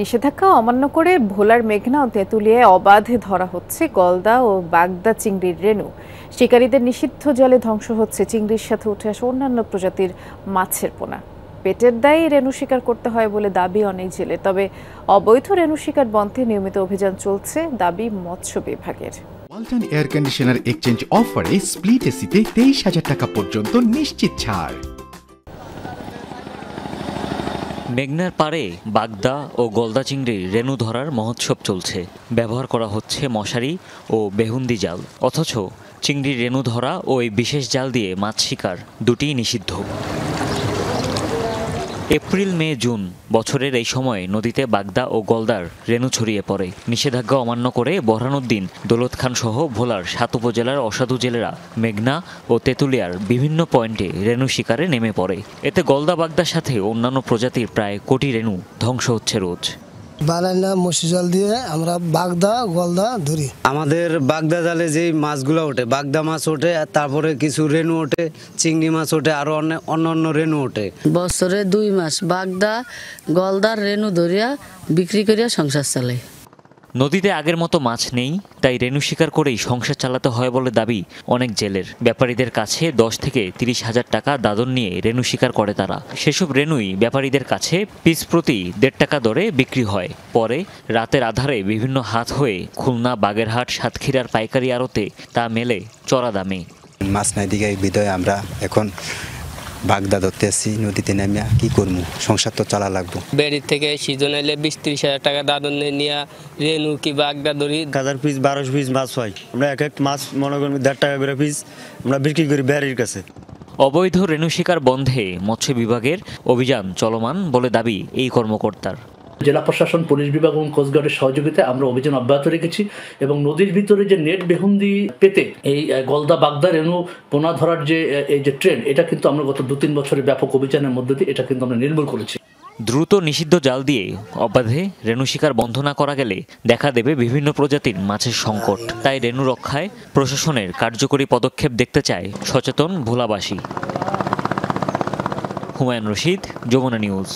নিষেধাজ্ঞা অমান্য করে ভোলার মেঘনা ও তেঁতুলিয়ায় অবাধে ধরা হচ্ছে গলদা ও বাগদা চিংড়ির রেণু। শিকারীদের নিষিদ্ধ জলে ধ্বংস হচ্ছে চিংড়ির সাথে উঠে আসা অন্যান্য প্রজাতির মাছের পোনা। পেটের দায়ে রেণু শিকার করতে হয় বলে দাবি অনেক জেলের। তবে অবৈধ রেণু শিকার বন্ধে নিয়মিত অভিযান চলছে দাবি মৎস্য বিভাগের। ওয়ালটন এয়ার কন্ডিশনার এক্সচেঞ্জ অফারে স্প্লিট এসিতে 23,000 টাকা পর্যন্ত নিশ্চিত ছাড়। মেঘনার পাড়ে বাগদা ও গলদা চিংড়ির রেণু ধরার মহোৎসব চলছে। ব্যবহার করা হচ্ছে মশারি ও বেহুন্দি জাল, অথচ চিংড়ির রেণু ধরা ও এই বিশেষ জাল দিয়ে মাছ শিকার দুটিই নিষিদ্ধ। এপ্রিল, মে, জুন বছরের এই সময়ে নদীতে বাগদা ও গলদার রেণু ছড়িয়ে পড়ে। নিষেধাজ্ঞা অমান্য করে বরহানুদ্দিন, দৌলত খান সহ ভোলার 7 উপজেলার অসাধু জেলেরা মেঘনা ও তেঁতুলিয়ার বিভিন্ন পয়েন্টে রেণু শিকারে নেমে পড়ে। এতে গলদা বাগদার সাথে অন্যান্য প্রজাতির প্রায় কোটি রেণু ধ্বংস হচ্ছে রোজ। বানানা মসি জাল দিয়ে আমরা বাগদা গলদা ধরি। আমাদের বাগদা জালে যে মাছগুলো ওঠে, বাগদা মাছ ওঠে, তারপরে কিছু রেণু ওঠে, চিংড়ি মাছ ওঠে, আরো অন্য রেণু ওঠে। বছরে 2 মাস বাগদা গলদার রেণু ধরিয়া বিক্রি করিয়া সংসার চালাই। নদীতে আগের মতো মাছ নেই, তাই রেণু শিকার করেই সংসার চালাতে হয় বলে দাবি অনেক জেলের। ব্যাপারীদের কাছে 10 থেকে 30,000 টাকা দাদন নিয়ে রেণু শিকার করে তারা। সেসব রেণুই ব্যাপারীদের কাছে পিস প্রতি 1.5 টাকা দরে বিক্রি হয়। পরে রাতের আধারে বিভিন্ন হাত হয়ে খুলনা, বাগেরহাট, সাতক্ষীরার পাইকারি আড়তে তা মেলে চড়া দামে। মাছ নাই দিকে বিদয় আমরা এখন বাগদা ধরতে আসছি, নদীতে নামিয়া কি করবো, সংসার তো চালা লাগবো। বেড়ির থেকে সিজন এলে 20-30,000 টাকা দাদন নিয়ে রেণু কি বাগদা ধরি। 1000 পিস 1200 পিস মাছ হয়। আমরা এক মাছ মনে করি 1.5 টাকা করে পিস আমরা বিক্রি করি বেড়ির কাছে। অবৈধ রেণু শিকার বন্ধে মৎস্য বিভাগের অভিযান চলমান বলে দাবি এই কর্মকর্তার। জেলা প্রশাসন, পুলিশ বিভাগ এবং কোস্টগার্ডের সহযোগিতায় আমরা অভিযান অব্যাহত রেখেছি এবং নদীর ভিতরে যে নেট বেহুন্দি পেতে এই গলদা বাগদা রেণু পোনা ধরার যে এই যে ট্রেন্ড, এটা কিন্তু আমরা গত 2-3 বছরের ব্যাপক অভিযানের মধ্যে দিয়ে এটা কিন্তু আমরা নির্মূল করেছি। দ্রুত নিষিদ্ধ জাল দিয়ে অবাধে রেণু শিকার বন্ধ না করা গেলে দেখা দেবে বিভিন্ন প্রজাতির মাছের সংকট। তাই রেণু রক্ষায় প্রশাসনের কার্যকরী পদক্ষেপ দেখতে চায় সচেতন ভোলাবাসী। হুমায়ুন রশিদ, যমুনা নিউজ।